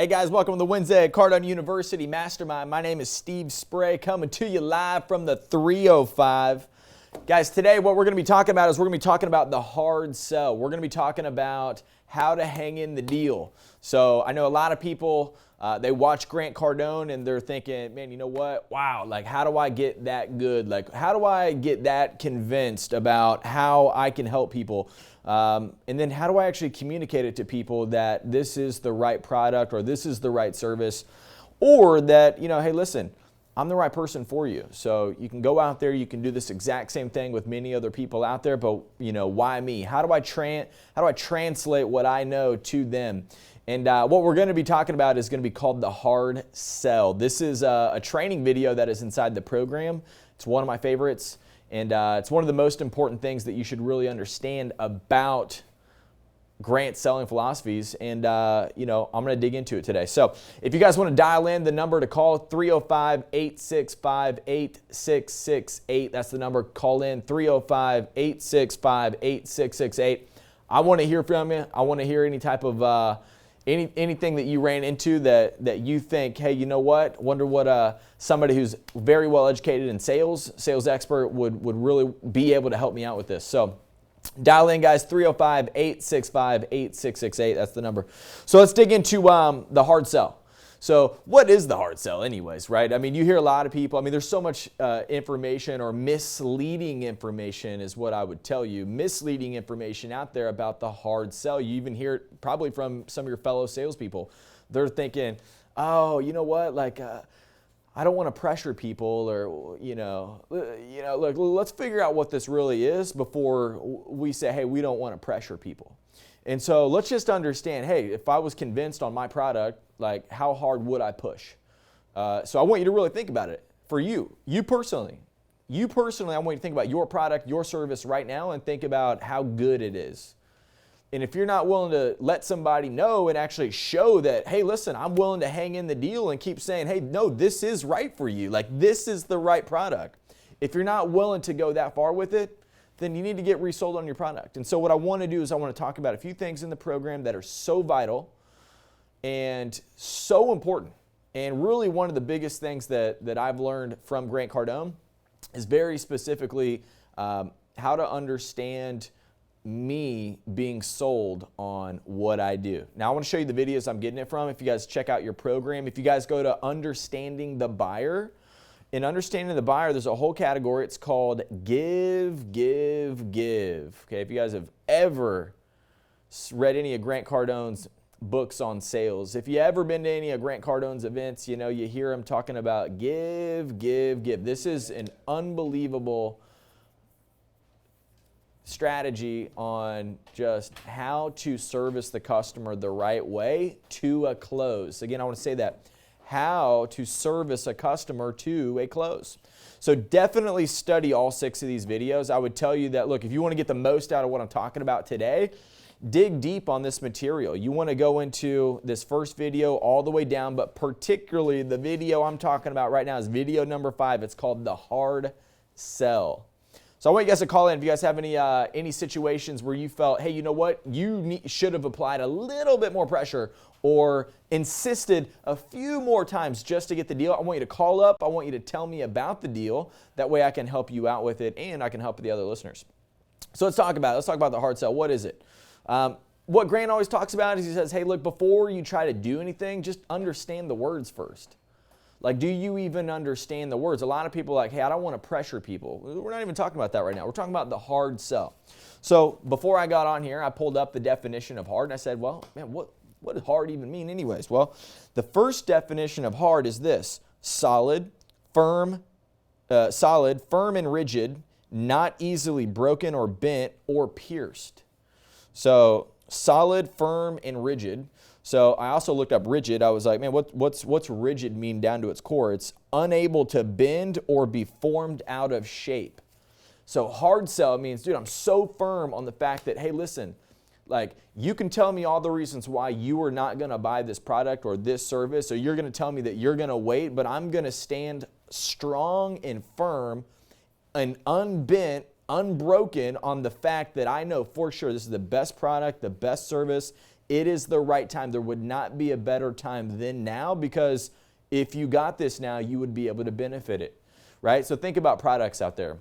Hey guys, welcome to the Wednesday at Cardone University Mastermind. My name is Steve Spray, coming to you live from the 305. Guys, today what we're going to be talking about is we're going to be talking about the hard sell. We're going to be talking about how to hang in the deal. So I know a lot of people, they watch Grant Cardone and they're thinking, man, you know what? Wow, like how do I get that good? Like how do I get that convinced about how I can help people? And then how do I actually communicate it to people that this is the right product or this is the right service, or that, you know, hey, listen, I'm the right person for you. So you can go out there, you can do this exact same thing with many other people out there, but you know, why me? How do I translate what I know to them? And what we're going to be talking about is going to be called the hard sell. This is a training video that is inside the program. It's one of my favorites. And it's one of the most important things that you should really understand about grant selling philosophies. And, you know, I'm going to dig into it today. So if you guys want to dial in, the number to call, 305-865-8668. That's the number. Call in, 305-865-8668. I want to hear from you. I want to hear any type of anything that you ran into that you think, hey, you know what? Wonder what somebody who's very well educated in sales expert would really be able to help me out with this. So dial in, guys, 305-865-8668. That's the number. So let's dig into the hard sell. So what is the hard sell anyways, right? I mean, you hear a lot of people, I mean, there's so much information, or misleading information is what I would tell you. Misleading information out there about the hard sell. You even hear it probably from some of your fellow salespeople. They're thinking, oh, you know what, like, I don't want to pressure people, or, you know, look, let's figure out what this really is before we say, hey, we don't want to pressure people. And so let's just understand, hey, if I was convinced on my product, like how hard would I push? So I want you to really think about it. For you personally, I want you to think about your product, your service right now, and think about how good it is. And if you're not willing to let somebody know and actually show that, hey, listen, I'm willing to hang in the deal, and keep saying, hey, no, this is right for you. Like this is the right product. If you're not willing to go that far with it, then you need to get resold on your product. And so what I want to do is I want to talk about a few things in the program that are so vital and so important. And really one of the biggest things that I've learned from Grant Cardone is very specifically how to understand me being sold on what I do. Now I want to show you the videos I'm getting it from. If you guys check out your program, if you guys go to Understanding the Buyer, in Understanding the Buyer, there's a whole category. It's called Give, Give, Give. Okay, if you guys have ever read any of Grant Cardone's books on sales, if you ever been to any of Grant Cardone's events, you know, you hear him talking about give, give, give. This is an unbelievable strategy on just how to service the customer the right way to a close. Again, I want to say that. How to service a customer to a close. So definitely study all 6 of these videos. I would tell you that, look, if you want to get the most out of what I'm talking about today, dig deep on this material. You want to go into this first video all the way down, but particularly the video I'm talking about right now is video number 5. It's called the hard sell. So I want you guys to call in if you guys have any situations where you felt, hey, you know what, you should have applied a little bit more pressure or insisted a few more times just to get the deal. I want you to call up. I want you to tell me about the deal. That way I can help you out with it, and I can help the other listeners. So let's talk about the hard sell. What is it? What Grant always talks about is he says, hey, look, before you try to do anything, just understand the words first. Like, do you even understand the words? A lot of people are like, hey, I don't want to pressure people. We're not even talking about that right now. We're talking about the hard sell. So before I got on here, I pulled up the definition of hard, and I said, well, man, what does hard even mean anyways? Well, the first definition of hard is this: solid, firm and rigid, not easily broken or bent or pierced. So solid, firm, and rigid. So I also looked up rigid. I was like, man, what's rigid mean down to its core? It's unable to bend or be formed out of shape. So hard sell means, dude, I'm so firm on the fact that, hey, listen, like, you can tell me all the reasons why you are not going to buy this product or this service, or you're going to tell me that you're going to wait, but I'm going to stand strong and firm and unbent, unbroken on the fact that I know for sure this is the best product, the best service It is the right time. There would not be a better time than now, because if you got this now, you would be able to benefit it, right? So think about products out there.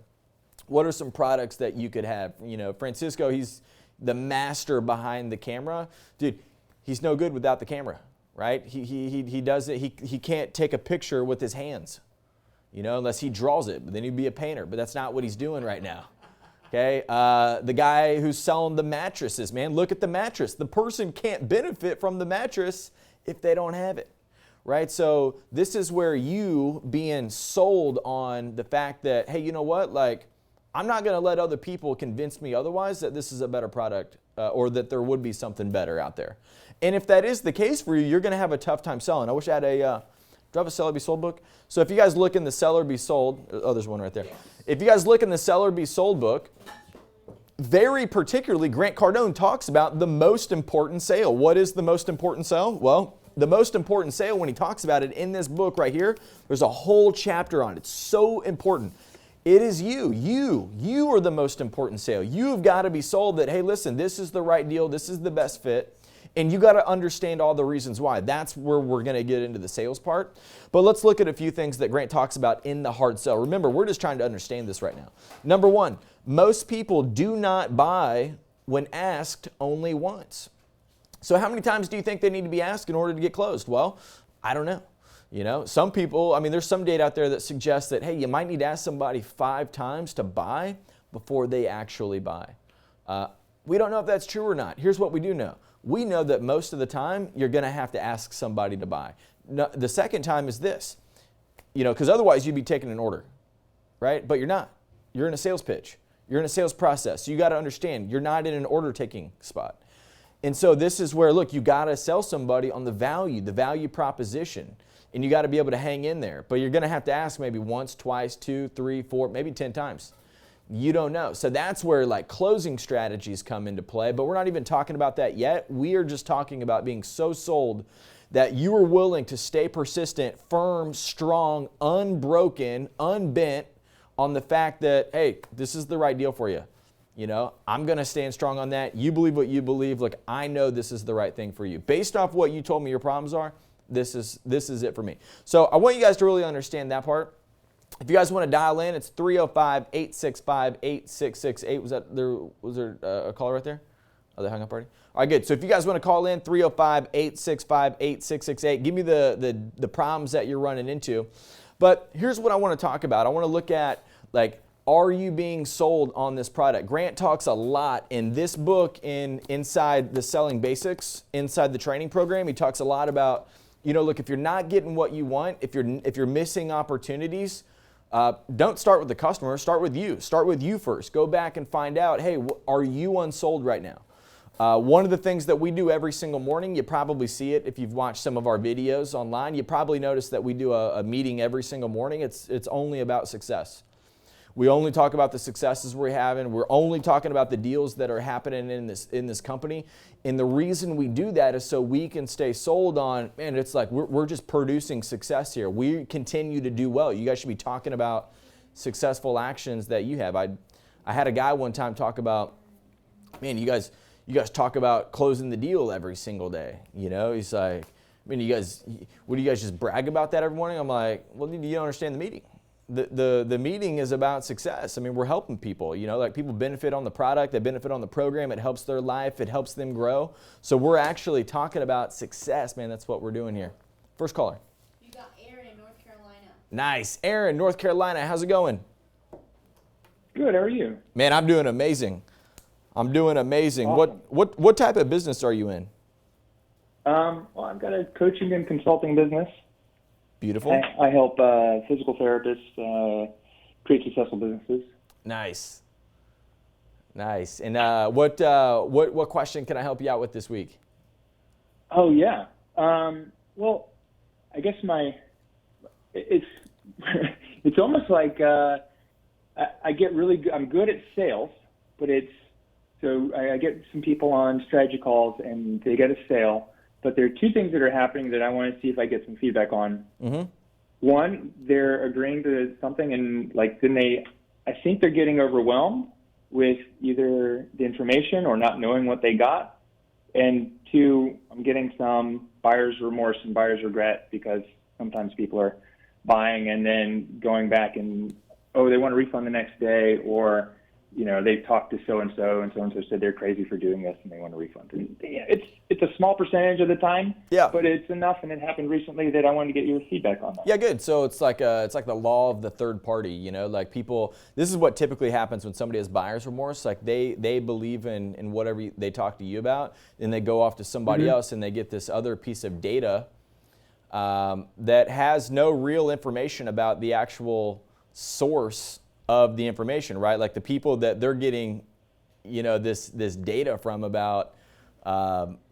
What are some products that you could have? You know, Francisco, he's the master behind the camera. Dude, he's no good without the camera, right? He does it. He can't take a picture with his hands, you know, unless he draws it. But then he'd be a painter. But that's not what he's doing right now. Okay, the guy who's selling the mattresses, man, look at the mattress. The person can't benefit from the mattress if they don't have it, right? So this is where you being sold on the fact that, hey, you know what, like, I'm not going to let other people convince me otherwise that this is a better product or that there would be something better out there. And if that is the case for you, you're going to have a tough time selling. I wish I had do I have a Seller Be Sold book? So if you guys look in the Seller Be Sold, oh, there's one right there. If you guys look in the Seller Be Sold book, very particularly, Grant Cardone talks about the most important sale. What is the most important sale? Well, the most important sale, when he talks about it in this book right here, there's a whole chapter on it. It's so important. It is you. You are the most important sale. You've got to be sold that, hey, listen, this is the right deal. This is the best fit. And you got to understand all the reasons why. That's where we're going to get into the sales part. But let's look at a few things that Grant talks about in the hard sell. Remember, we're just trying to understand this right now. Number one, most people do not buy when asked only once. So how many times do you think they need to be asked in order to get closed? Well, I don't know. You know, some people, I mean, there's some data out there that suggests that, hey, you might need to ask somebody 5 times to buy before they actually buy. We don't know if that's true or not. Here's what we do know. We know that most of the time you're going to have to ask somebody to buy. No, the second time is this, you know, because otherwise you'd be taking an order, right? But you're not. You're in a sales pitch. You're in a sales process. So you got to understand you're not in an order taking spot. And so this is where, look, you got to sell somebody on the value proposition. And you got to be able to hang in there. But you're going to have to ask maybe once, twice, 2, 3, 4, maybe 10 times. You don't know. So that's where like closing strategies come into play. But we're not even talking about that yet. We are just talking about being so sold that you are willing to stay persistent, firm, strong, unbroken, unbent on the fact that, hey, this is the right deal for you. You know, I'm going to stand strong on that. You believe what you believe. Look, I know this is the right thing for you. Based off what you told me your problems are, this is it for me. So I want you guys to really understand that part. If you guys want to dial in, it's 305-865-8668. Was there a caller right there? Oh, they hung up already? All right, good. So if you guys want to call in, 305-865-8668. Give me the problems that you're running into. But here's what I want to talk about. I want to look at, like, are you being sold on this product? Grant talks a lot in this book, inside the Selling Basics, inside the training program. He talks a lot about, you know, look, if you're not getting what you want, if you're missing opportunities, don't start with the customer. Start with you. Start with you first. Go back and find out, hey, are you unsold right now? One of the things that we do every single morning, you probably see it if you've watched some of our videos online, you probably notice that we do a meeting every single morning. It's only about success. We only talk about the successes we're having. We're only talking about the deals that are happening in this company. And the reason we do that is so we can stay sold on, man, it's like we're just producing success here. We continue to do well. You guys should be talking about successful actions that you have. I had a guy one time talk about, man, you guys talk about closing the deal every single day. You know, he's like, I mean, what do you guys just brag about that every morning? I'm like, well, you don't understand the meeting. The meeting is about success. I mean, we're helping people, you know, like people benefit on the product, they benefit on the program, it helps their life, it helps them grow. So we're actually talking about success, man. That's what we're doing here. First caller. You got Aaron in North Carolina. Nice. Aaron, North Carolina. How's it going? Good. How are you? Man, I'm doing amazing. Awesome. What type of business are you in? Well, I've got a coaching and consulting business. Beautiful. I help physical therapists create successful businesses. Nice. And what question can I help you out with this week? Oh yeah. Well, I guess it's it's almost like I get really good. I'm good at sales, but so I get some people on strategy calls and they get a sale. But there are 2 things that are happening that I want to see if I get some feedback on. Mm-hmm. One, they're agreeing to something, and then I think they're getting overwhelmed with either the information or not knowing what they got. And two, I'm getting some buyer's remorse and buyer's regret because sometimes people are buying and then going back and, oh, they want a refund the next day, or, you know, they talked to so-and-so and so-and-so said they're crazy for doing this and they want a refund. And yeah, it's a small percentage of the time, but it's enough, and it happened recently, that I wanted to get your feedback on that. Yeah, good. So it's like the law of the third party, you know, like people, this is what typically happens when somebody has buyer's remorse. Like they believe in whatever they talk to you about, and they go off to somebody else and they get this other piece of data that has no real information about the actual source of the information, right? Like the people that they're getting, you know, this data from about,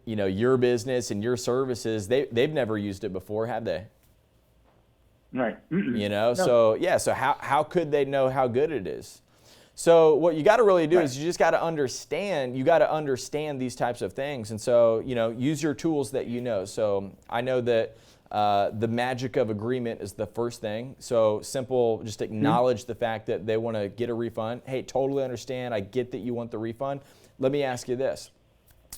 you know, your business and your services, they've never used it before, have they? Right. You know, No. so yeah, so how could they know how good it is? So what you got to really do is you just got to understand, these types of things. And so, you know, use your tools that you know. So I know that the magic of agreement is the first thing. So simple, just acknowledge the fact that they want to get a refund. Hey, totally understand. I get that you want the refund. Let me ask you this.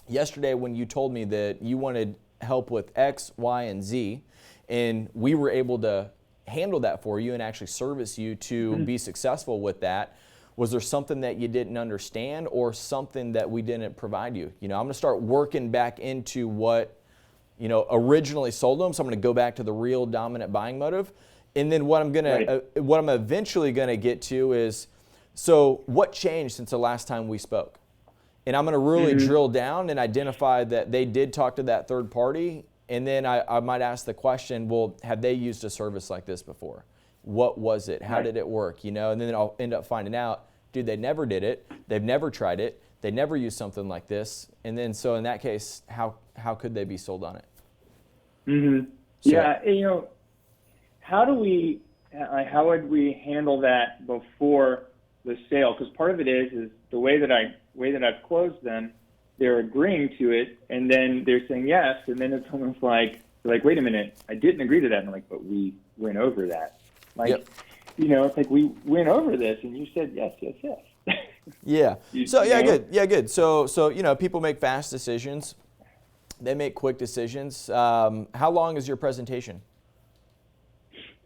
Yesterday when you told me that you wanted help with X, Y, and Z, and we were able to handle that for you and actually service you to be successful with that, was there something that you didn't understand or something that we didn't provide you? You know, I'm going to start working back into what, you know, originally sold them. So I'm going to go back to the real dominant buying motive. And then what I'm going to, what I'm eventually going to get to is, so what changed since the last time we spoke? And I'm going to really drill down and identify that they did talk to that third party. And then I might ask the question, well, have they used a service like this before? What was it? How did it work? You know, and then I'll end up finding out, dude, they never did it. They've never tried it. They never used something like this. And then, so in that case, how could they be sold on it? So, yeah, you know, how would we handle that before the sale? Because part of it is the way that I've closed them, they're agreeing to it, and then they're saying yes, and then it's almost like, they're like, wait a minute, I didn't agree to that. And I'm like, but we went over that. Like, you know, it's like we went over this, and you said yes, yes, yes. Yeah. So yeah, good. Yeah, good. So you know, people make fast decisions. They make quick decisions. How long is your presentation?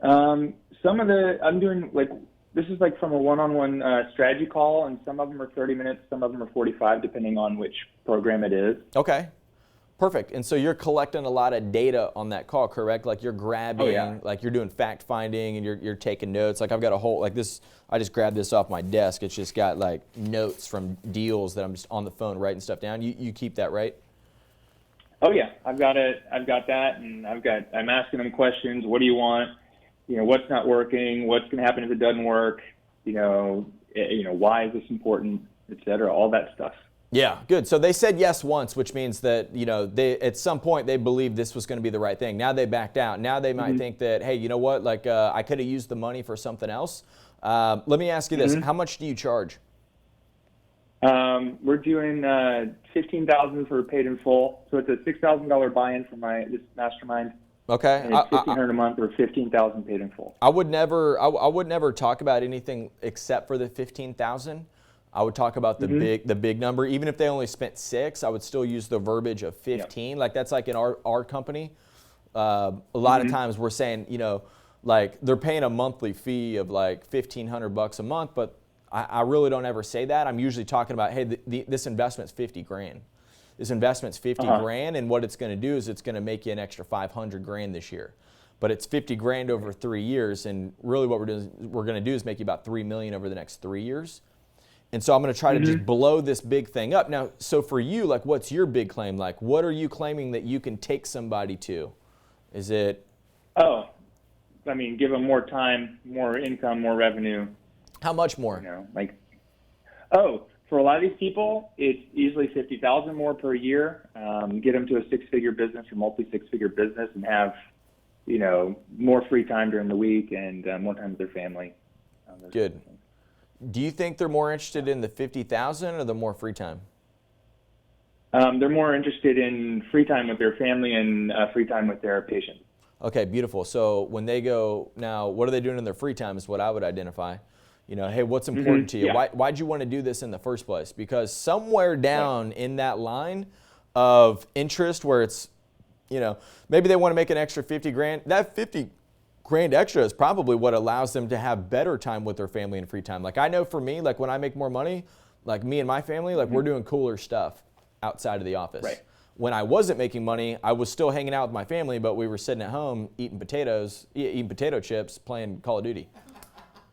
I'm doing like, this is like from a one-on-one strategy call, and some of them are 30 minutes, some of them are 45, depending on which program it is. Okay. Perfect. And so you're collecting a lot of data on that call, correct? Like you're grabbing, like you're doing fact finding, and you're taking notes. Like I've got a whole, like this, I just grabbed this off my desk. It's just got like notes from deals that I'm just on the phone writing stuff down. You keep that, right? Oh yeah, I've got that, and I'm asking them questions. What do you want? You know, what's not working? What's going to happen if it doesn't work? You know, why is this important? Et cetera, all that stuff. Yeah, good. So they said yes once, which means that, you know, they at some point they believed this was going to be the right thing. Now they backed out. Now they might think that, hey, you know what? Like I could have used the money for something else. Let me ask you this: how much do you charge? We're doing $15,000 for paid in full, so it's a $6,000 buy-in for this mastermind. Okay, and it's $1,500 a month or $15,000 paid in full. I would never talk about anything except for the $15,000. I would talk about the big number. Even if they only spent $6,000, I would still use the verbiage of 15. Like that's like in our company. A lot of times we're saying, you know, like they're paying a monthly fee of like $1,500 a month, but I really don't ever say that. I'm usually talking about, hey, this investment's 50 grand. This investment's 50 grand, and what it's going to do is it's going to make you an extra 500 grand this year. But it's 50 grand over 3 years, and really what we're going to do is make you about 3 million over the next 3 years. And so I'm going to try to just blow this big thing up. Now, so for you, like, what's your big claim? Like, what are you claiming that you can take somebody to? Is it? Oh, I mean, give them more time, more income, more revenue. How much more? You know, like, for a lot of these people, it's easily $50,000 more per year. Get them to a six-figure business or multi-six-figure business, and have, you know, more free time during the week and more time with their family. Good. Do you think they're more interested in the $50,000 or the more free time? They're more interested in free time with their family and free time with their patients. Okay, beautiful. So when they go, now, what are they doing in their free time is what I would identify. You know, hey, what's important to you? Yeah. Why'd you want to do this in the first place? Because somewhere down in that line, of interest where it's, maybe they want to make an extra 50 grand. That 50 grand extra is probably what allows them to have better time with their family and free time. Like I know for me, like when I make more money, like me and my family, like we're doing cooler stuff outside of the office. Right. When I wasn't making money, I was still hanging out with my family, but we were sitting at home eating potato chips, playing Call of Duty.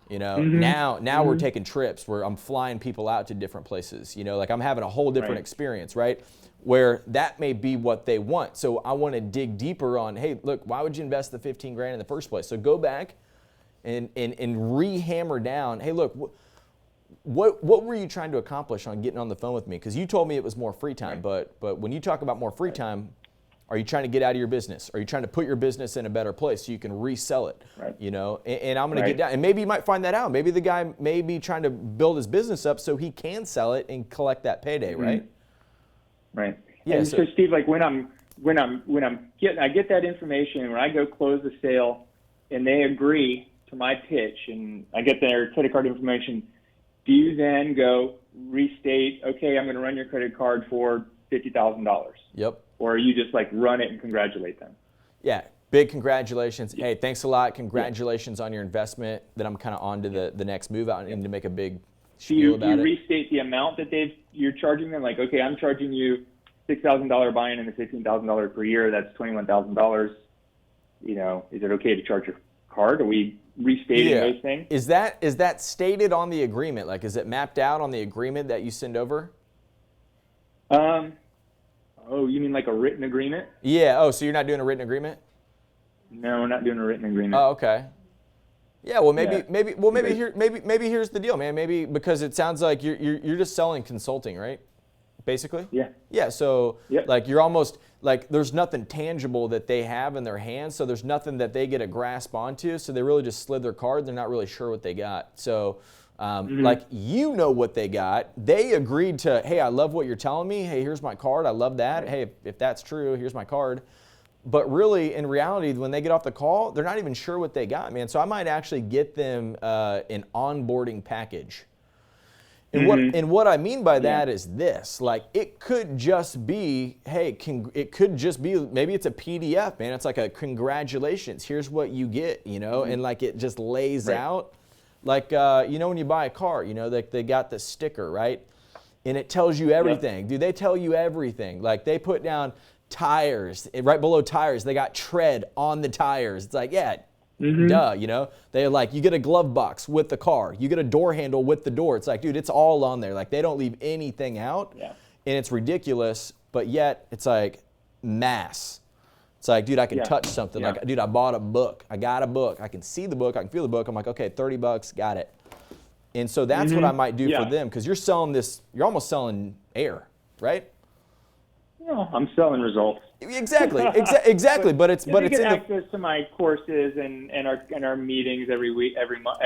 Now we're taking trips where I'm flying people out to different places. Like I'm having a whole different experience, right? Where that may be what they want. So I want to dig deeper on, hey, look, why would you invest the 15 grand in the first place? So go back and re-hammer down, hey, look, what were you trying to accomplish on getting on the phone with me? Because you told me it was more free time, but when you talk about more free time, are you trying to get out of your business? Are you trying to put your business in a better place so you can resell it? Right. And I'm going to get down. And maybe you might find that out. Maybe the guy may be trying to build his business up so he can sell it and collect that payday, right? Right. Yeah. And so Steve, like when I get that information, when I go close the sale and they agree to my pitch and I get their credit card information, do you then go restate, okay, I'm going to run your credit card for $50,000? Yep. Or you just like run it and congratulate them? Yeah. Big congratulations. Hey, thanks a lot. Congratulations on your investment. Then I'm kind of on to the next move out and to make a big spiel about it. Do you restate the amount that you're charging them? Like, okay, I'm charging you $6,000 buy-in and the $15,000 per year. That's $21,000. Is it okay to charge your card? Are we restating those things? Is that stated on the agreement? Like, is it mapped out on the agreement that you send over? Oh, you mean like a written agreement? Yeah. Oh, so you're not doing a written agreement? No, we're not doing a written agreement. Oh, okay. Yeah. Well, maybe here's the deal, man. Maybe because it sounds like you're just selling consulting, right? Basically. Yeah. Yeah. So like you're almost like there's nothing tangible that they have in their hands, so there's nothing that they get a grasp onto. So they really just slid their card. They're not really sure what they got. So. Like what they got. They agreed to, hey, I love what you're telling me. Hey, here's my card. I love that. Hey, if that's true, here's my card. But really, in reality, when they get off the call, they're not even sure what they got, man. So I might actually get them an onboarding package. And what I mean by that is this. Like, it could just be, hey, maybe it's a PDF, man. It's like a congratulations. Here's what you get, and like it just lays out. Like, when you buy a car, they got the sticker, right? And it tells you everything. Dude, they tell you everything. Like, they put down tires. Right below tires, they got tread on the tires. It's like, duh, They're like, you get a glove box with the car. You get a door handle with the door. It's like, dude, it's all on there. Like, they don't leave anything out. Yeah. And it's ridiculous, but yet it's like mass. It's like, dude, I can touch something. Like, dude, I bought a book. I got a book. I can see the book. I can feel the book. I'm like, okay, $30, got it. And so that's what I might do for them, because you're selling this. You're almost selling air, right? No, I'm selling results. Exactly, exactly. But it's it's access to my courses and our meetings every week, every month,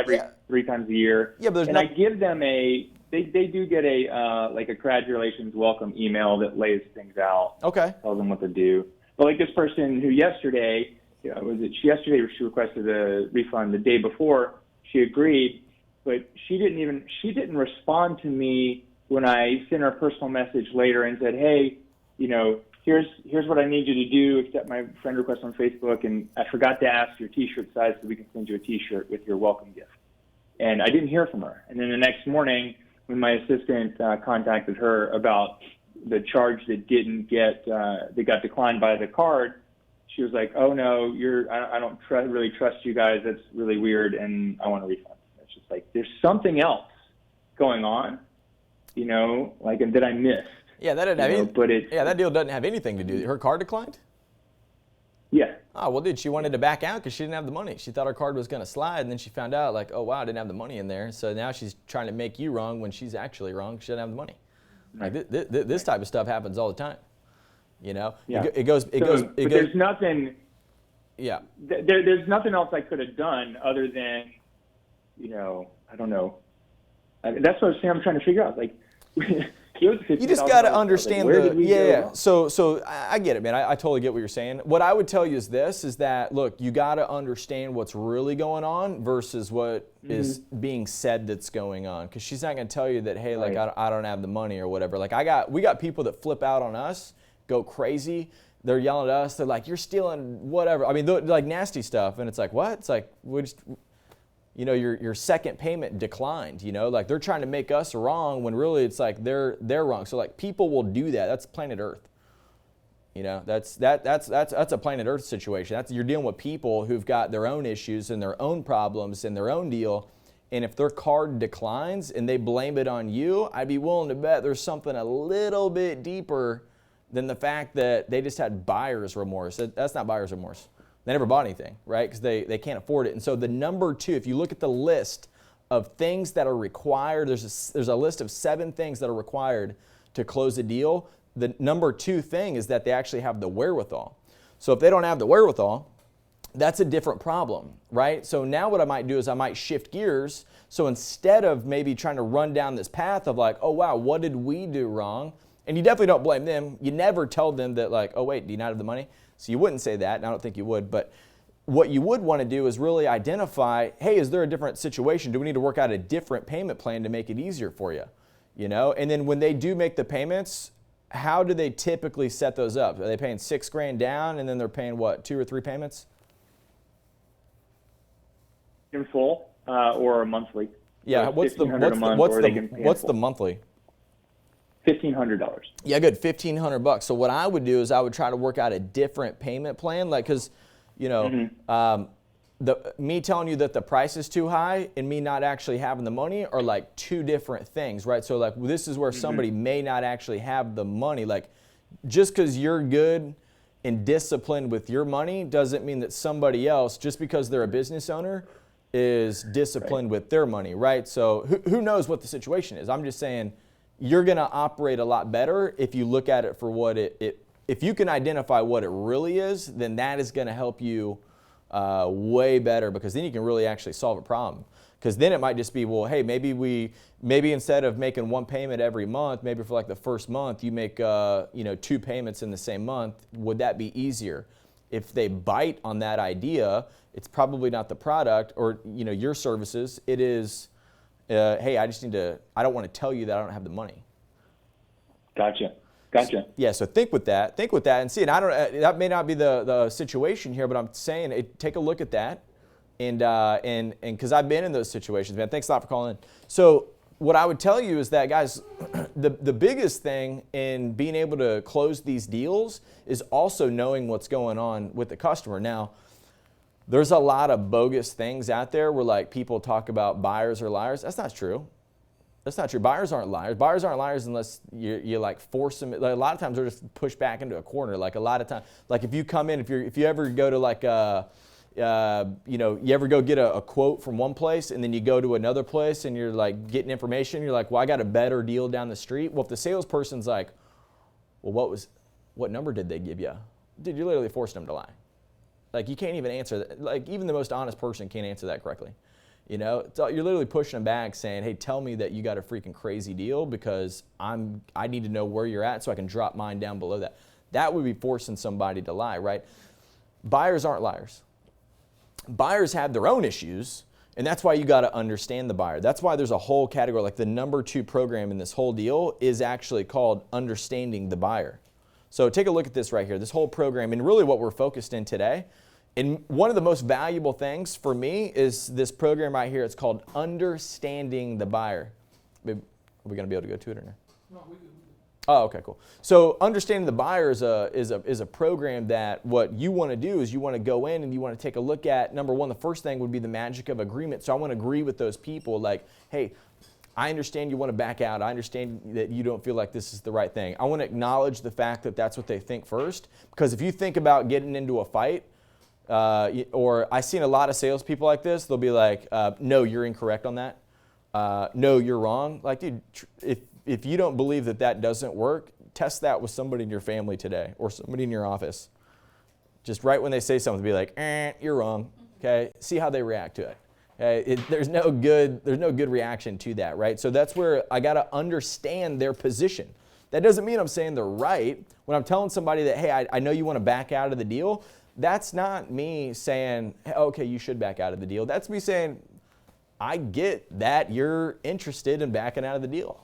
3 times a year. Yeah, but I give them they do get a like a congratulations welcome email that lays things out. Okay. Tells them what to do. But like this person who yesterday, she requested a refund the day before. She agreed, but she didn't respond to me when I sent her a personal message later and said, hey, here's what I need you to do, accept my friend request on Facebook, and I forgot to ask your T-shirt size so we can send you a T-shirt with your welcome gift. And I didn't hear from her. And then the next morning, when my assistant contacted her about the charge that that got declined by the card, she was like, "Oh no, I don't really trust you guys. That's really weird, and I want a refund." It's just like there's something else going on, like that I missed. Yeah, that didn't have anything. That deal doesn't have anything to do. Her card declined? Yeah. Oh, well, dude, she wanted to back out because she didn't have the money. She thought her card was going to slide, and then she found out, like, oh, wow, I didn't have the money in there. So now she's trying to make you wrong when she's actually wrong. She doesn't have the money. Like, this type of stuff happens all the time. Yeah. There's nothing. Yeah. There's nothing else I could have done other than, I don't know. That's what I'm trying to figure out. Like, you just got to understand So I get it, man. I totally get what you're saying. What I would tell you is that, look, you got to understand what's really going on versus what is being said that's going on. Because she's not going to tell you that, hey, like, I don't have the money or whatever. Like, we got people that flip out on us go crazy. They're yelling at us. They're like, you're stealing whatever. I mean, they're like nasty stuff. And it's like, what? It's like, your second payment declined, like they're trying to make us wrong when really it's like they're wrong. So like people will do that. That's planet Earth. That's a planet Earth situation. You're dealing with people who've got their own issues and their own problems and their own deal. And if their card declines and they blame it on you, I'd be willing to bet there's something a little bit deeper than the fact that they just had buyer's remorse. That's not buyer's remorse. They never bought anything, right? Because they can't afford it. And so the number 2, if you look at the list of things that are required, there's a list of 7 things that are required to close a deal. The number 2 thing is that they actually have the wherewithal. So if they don't have the wherewithal, that's a different problem, right? So now what I might do is I might shift gears. So instead of maybe trying to run down this path of like, oh wow, what did we do wrong? And you definitely don't blame them. You never tell them that like, oh wait, do you not have the money? So you wouldn't say that, and I don't think you would. But what you would want to do is really identify, hey, is there a different situation? Do we need to work out a different payment plan to make it easier for you? And then when they do make the payments, how do they typically set those up? Are they paying $6,000 down and then they're paying what, 2 or 3 payments? In full or monthly? Yeah, So what's the monthly? $1,500. Yeah, good, $1,500. So what I would do is I would try to work out a different payment plan, like because me telling you that the price is too high and me not actually having the money are like 2 different things, right? So like this is where somebody may not actually have the money. Like just because you're good and disciplined with your money doesn't mean that somebody else, just because they're a business owner, is disciplined with their money, right? So who knows what the situation is? I'm just saying you're going to operate a lot better if you look at it for what if you can identify what it really is, then that is going to help you way better, because then you can really actually solve a problem. Because then it might just be, well, hey, maybe instead of making 1 payment every month, maybe for like the first month you make 2 payments in the same month. Would that be easier? If they bite on that idea, it's probably not the product or your services. It is, hey, I don't want to tell you that I don't have the money. Gotcha. Yeah, so think with that and see. And that may not be the situation here, but I'm saying take a look at that, and because I've been in those situations, man. Thanks a lot for calling in. So what I would tell you is that, guys, the biggest thing in being able to close these deals is also knowing what's going on with the customer. Now, there's a lot of bogus things out there where like people talk about buyers are liars. That's not true. Buyers aren't liars. Buyers aren't liars unless you like force them. Like a lot of times they're just pushed back into a corner. Like a lot of times, like if you come in, if you ever go to like you ever go get a quote from one place and then you go to another place and you're like getting information. You're like, well, I got a better deal down the street. Well, if the salesperson's like, well, what number did they give you? Dude, you literally forced them to lie. Like you can't even answer that. Like even the most honest person can't answer that correctly. You're literally pushing them back saying, hey, tell me that you got a freaking crazy deal because I need to know where you're at so I can drop mine down below that. That would be forcing somebody to lie, right? Buyers aren't liars. Buyers have their own issues, and that's why you got to understand the buyer. That's why there's a whole category, like the number 2 program in this whole deal is actually called Understanding the Buyer. So take a look at this right here, this whole program, and really what we're focused in today. And one of the most valuable things for me is this program right here. It's called Understanding the Buyer. Are we going to be able to go to it or no? No, we do. Oh, okay, cool. So Understanding the Buyer is a program that what you want to do is you want to go in and you want to take a look at, number 1, the first thing would be the magic of agreement. So I want to agree with those people like, hey, I understand you want to back out. I understand that you don't feel like this is the right thing. I want to acknowledge the fact that that's what they think first. Because if you think about getting into a fight, or I've seen a lot of salespeople like this, they'll be like, no, you're incorrect on that. No, you're wrong. Like, dude, if you don't believe that doesn't work, test that with somebody in your family today or somebody in your office. Just right when they say something, be like, you're wrong. Okay, see how they react to it. Okay, there's no good reaction to that, right? So that's where I got to understand their position. That doesn't mean I'm saying they're right. When I'm telling somebody that, hey, I know you want to back out of the deal, that's not me saying, hey, okay, you should back out of the deal. That's me saying, I get that you're interested in backing out of the deal.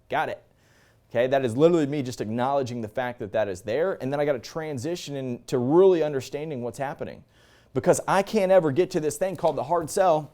Got it. Okay, that is literally me just acknowledging the fact that that is there, and then I got to transition into really understanding what's happening. Because I can't ever get to this thing called the hard sell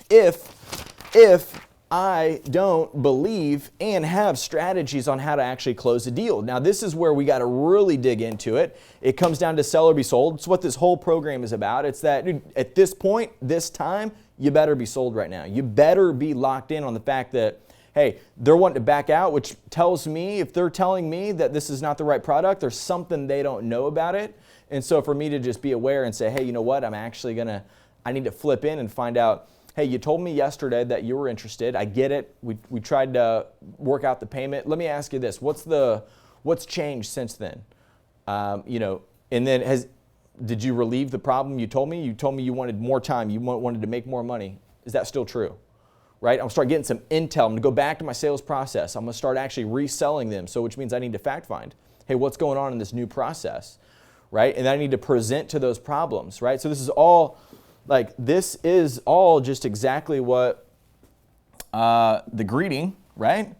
if I don't believe and have strategies on how to actually close a deal. Now, this is where we got to really dig into it. It comes down to sell or be sold. It's what this whole program is about. It's that, dude, at this point, this time, you better be sold right now. You better be locked in on the fact that, hey, they're wanting to back out, which tells me, if they're telling me that this is not the right product, there's something they don't know about it. And so for me to just be aware and say, hey, you know what, I need to flip in and find out, hey, you told me yesterday that you were interested. I get it. We tried to work out the payment. Let me ask you this. What's changed since then? And then did you relieve the problem you told me? You told me you wanted more time. You wanted to make more money. Is that still true? Right? I'm going to start getting some intel. I'm going to go back to my sales process. I'm going to start actually reselling them. So which means I need to fact find, hey, what's going on in this new process? Right? And I need to present to those problems. Right? So this is all just exactly what the greeting, right?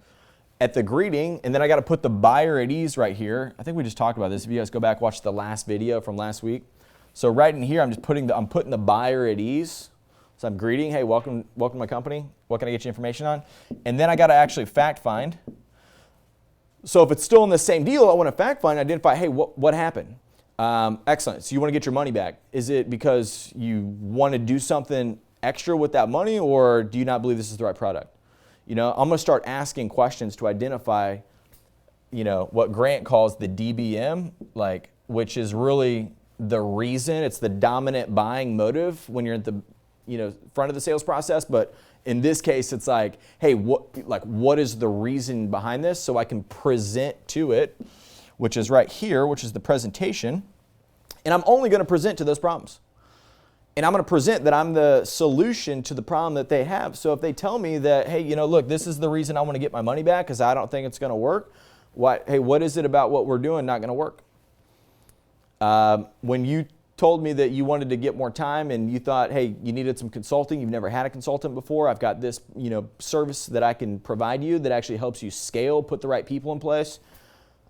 At the greeting, and then I got to put the buyer at ease right here. I think we just talked about this. If you guys go back, watch the last video from last week. So right in here, I'm putting the buyer at ease. So I'm greeting, hey, welcome to my company. What can I get you information on? And then I got to actually fact find. So if it's still in the same deal, I want to fact find, identify, hey, what happened? Excellent. So you want to get your money back. Is it because you want to do something extra with that money, or do you not believe this is the right product? I'm going to start asking questions to identify, what Grant calls the DBM, which is really the reason. It's the dominant buying motive when you're at the, front of the sales process. But in this case, it's like, hey, what is the reason behind this? So I can present to it, which is right here, which is the presentation. And I'm only going to present to those problems. And I'm going to present that I'm the solution to the problem that they have. So if they tell me that, hey, look, this is the reason I want to get my money back because I don't think it's going to work. What is it about what we're doing not going to work? When you told me that you wanted to get more time and you thought, hey, you needed some consulting, you've never had a consultant before, I've got this, service that I can provide you that actually helps you scale, put the right people in place.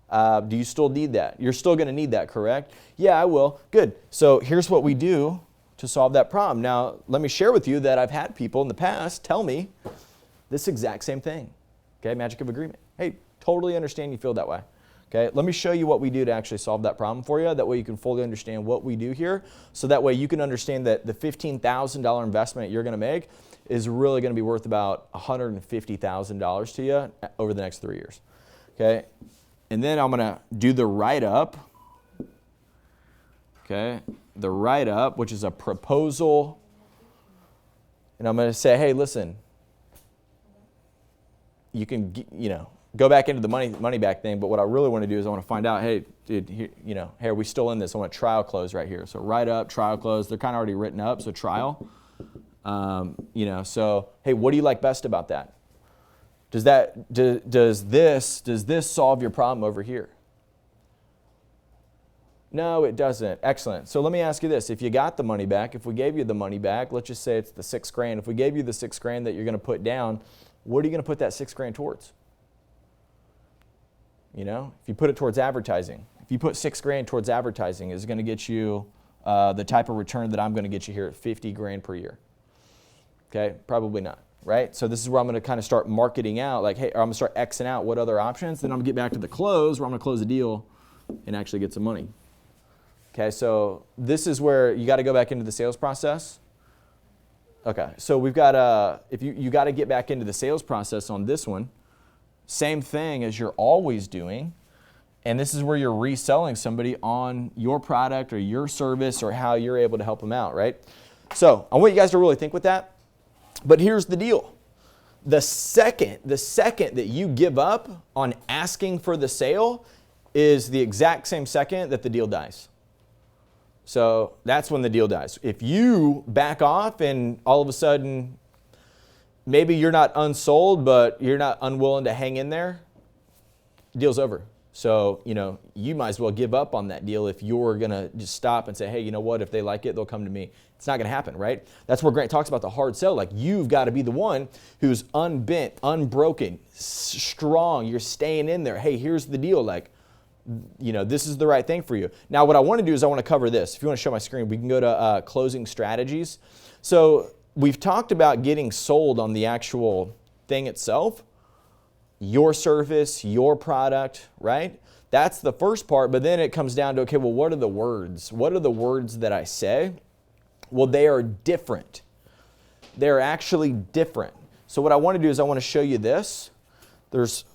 Do you still need that? You're still going to need that, correct? Yeah, I will. Good. So here's what we do to solve that problem. Now, let me share with you that I've had people in the past tell me this exact same thing. Okay, magic of agreement. Hey, totally understand you feel that way. Okay, let me show you what we do to actually solve that problem for you. That way you can fully understand what we do here. So that way you can understand that the $15,000 investment you're going to make is really going to be worth about $150,000 to you over the next 3 years. Okay, and then I'm going to do the write-up. Okay, the write-up, which is a proposal. And I'm going to say, hey, listen, you can, go back into the money back thing, but what I really want to do is I want to find out, hey, dude, hey, are we still in this? I want a trial close right here. So write-up, trial close, they're kind of already written up, so trial. So, hey, what do you like best about that? Does this solve your problem over here? No, it doesn't. Excellent. So let me ask you this. If you got the money back, if we gave you the money back, let's just say it's the $6,000. If we gave you the $6,000 that you're going to put down, what are you going to put that $6,000 towards? If you put it towards advertising, if you put $6,000 towards advertising, is it going to get you the type of return that I'm going to get you here at $50,000 per year? Okay, probably not, right? So this is where I'm going to kind of start marketing out, like, hey, or I'm going to start Xing out what other options. Then I'm going to get back to the close, where I'm going to close the deal and actually get some money. Okay, so this is where you got to go back into the sales process. Okay, so we've got if you got to get back into the sales process on this one. Same thing as you're always doing, and this is where you're reselling somebody on your product or your service or how you're able to help them out, right? So I want you guys to really think with that. But here's the deal: the second that you give up on asking for the sale is the exact same second that the deal dies. So that's when the deal dies. If you back off and all of a sudden, maybe you're not unsold, but you're not unwilling to hang in there, deal's over. So, you might as well give up on that deal if you're going to just stop and say, hey, you know what? If they like it, they'll come to me. It's not going to happen, right? That's where Grant talks about the hard sell. Like, you've got to be the one who's unbent, unbroken, strong. You're staying in there. Hey, here's the deal. Like, this is the right thing for you. Now, what I want to do is I want to cover this. If you want to show my screen, we can go to closing strategies. So we've talked about getting sold on the actual thing itself, your service, your product, right? That's the first part, but then it comes down to, okay, well, what are the words? What are the words that I say? Well, they are different. They're actually different. So what I want to do is I want to show you this. There's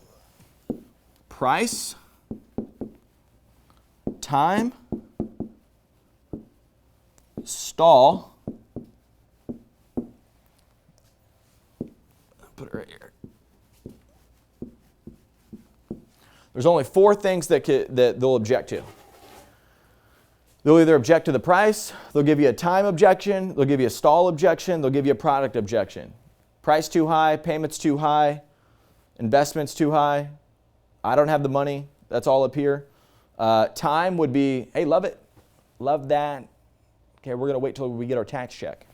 price, time, stall. Put it right here. There's only 4 things that they'll object to. They'll either object to the price, they'll give you a time objection, they'll give you a stall objection, they'll give you a product objection. Price too high, payments too high, investments too high, I don't have the money, that's all up here. Time would be, hey, love it, love that. Okay, we're going to wait till we get our tax check.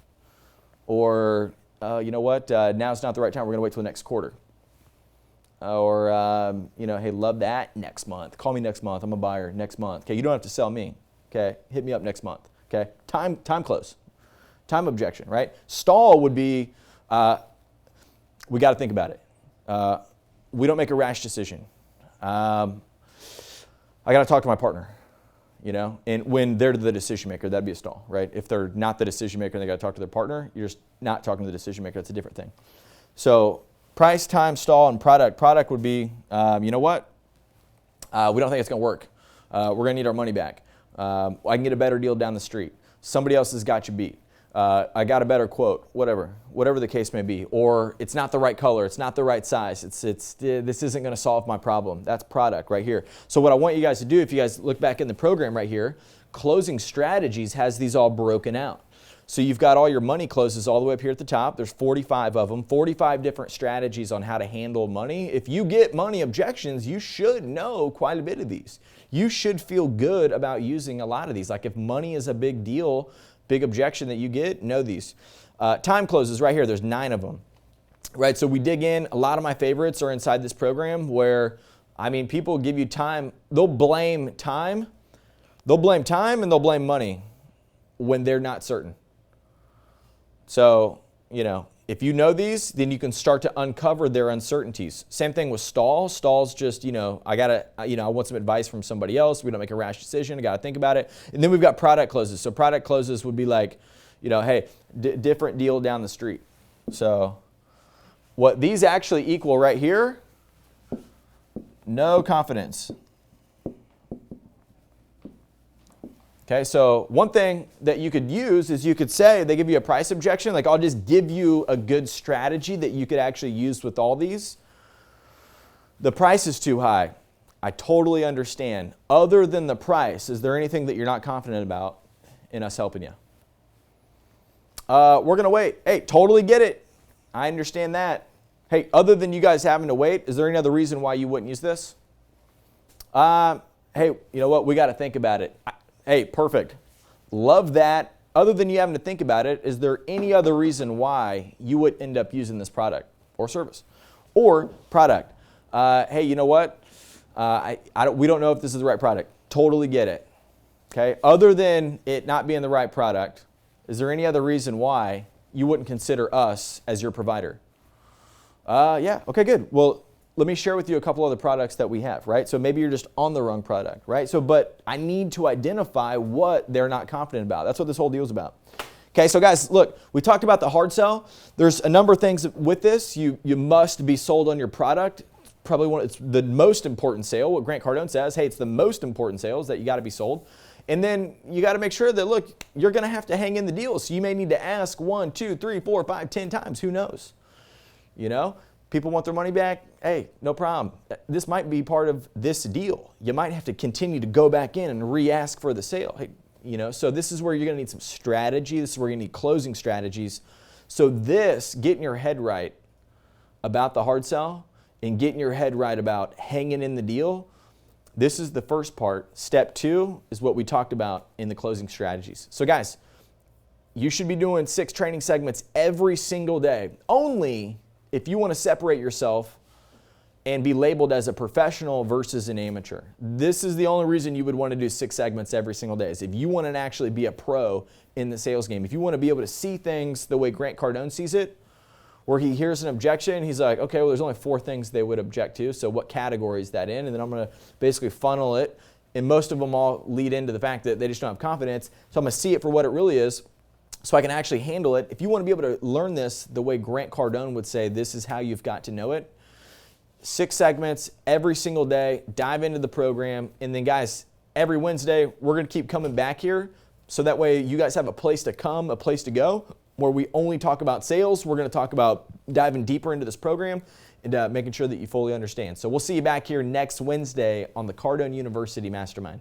Or, you know what, now's not the right time, we're going to wait till the next quarter. Or, hey, love that next month. Call me next month, I'm a buyer next month. Okay, you don't have to sell me. Okay, hit me up next month. Okay, time close, time objection, right? Stall would be, we got to think about it. We don't make a rash decision. I got to talk to my partner, and when they're the decision maker, that'd be a stall, right? If they're not the decision maker and they got to talk to their partner, you're just not talking to the decision maker. That's a different thing. So price, time, stall, and product. Product would be, you know what? We don't think it's going to work. We're going to need our money back. I can get a better deal down the street. Somebody else has got you beat. I got a better quote, whatever the case may be. Or it's not the right color, it's not the right size. This isn't going to solve my problem. That's product right here. So what I want you guys to do, if you guys look back in the program right here, closing strategies has these all broken out. So you've got all your money closes all the way up here at the top. There's 45 of them, 45 different strategies on how to handle money. If you get money objections, you should know quite a bit of these. You should feel good about using a lot of these. Like if money is a big deal, big objection that you get, know these. Time closes right here. There's 9 of them. Right, so we dig in. A lot of my favorites are inside this program where, people give you time. They'll blame time. They'll blame time and they'll blame money when they're not certain. So, if you know these, then you can start to uncover their uncertainties. Same thing with stall. Stall's just, I want some advice from somebody else. We don't make a rash decision. I got to think about it. And then we've got product closes. So product closes would be like, hey, different deal down the street. So what these actually equal right here, no confidence. Okay, so one thing that you could use is you could say, they give you a price objection, like I'll just give you a good strategy that you could actually use with all these. The price is too high. I totally understand. Other than the price, is there anything that you're not confident about in us helping you? We're going to wait. Hey, totally get it. I understand that. Hey, other than you guys having to wait, is there any other reason why you wouldn't use this? Hey, you know what? We got to think about it. Hey, perfect. Love that. Other than you having to think about it, is there any other reason why you would end up using this product or service? Or product. Hey, you know what? We don't know if this is the right product. Totally get it. Okay. Other than it not being the right product, is there any other reason why you wouldn't consider us as your provider? Yeah. Okay, good. Well, let me share with you a couple other products that we have, right? So maybe you're just on the wrong product, right? So, but I need to identify what they're not confident about. That's what this whole deal is about. Okay, so guys, look, we talked about the hard sell. There's a number of things with this. You must be sold on your product. Probably it's the most important sale. What Grant Cardone says, hey, it's the most important sales that you got to be sold. And then you got to make sure that, look, you're going to have to hang in the deal. So you may need to ask 1, 2, 3, 4, 5, 10 times. Who knows? People want their money back. Hey, no problem. This might be part of this deal. You might have to continue to go back in and re-ask for the sale. Hey, so this is where you're going to need some strategy. This is where you need closing strategies. So getting your head right about the hard sell and getting your head right about hanging in the deal, This is the first part. Step 2 is what we talked about in the closing strategies. So guys, you should be doing 6 training segments every single day. Only if you want to separate yourself and be labeled as a professional versus an amateur. This is the only reason you would want to do 6 segments every single day, is if you want to actually be a pro in the sales game. If you want to be able to see things the way Grant Cardone sees it, where he hears an objection, he's like, okay, well, there's only 4 things they would object to, so what category is that in? And then I'm going to basically funnel it, and most of them all lead into the fact that they just don't have confidence, so I'm going to see it for what it really is, so I can actually handle it. If you want to be able to learn this the way Grant Cardone would say, this is how you've got to know it, 6 segments every single day, dive into the program, and then guys, every Wednesday, we're going to keep coming back here, so that way you guys have a place to come, a place to go, where we only talk about sales. We're going to talk about diving deeper into this program and making sure that you fully understand. So we'll see you back here next Wednesday on the Cardone University Mastermind.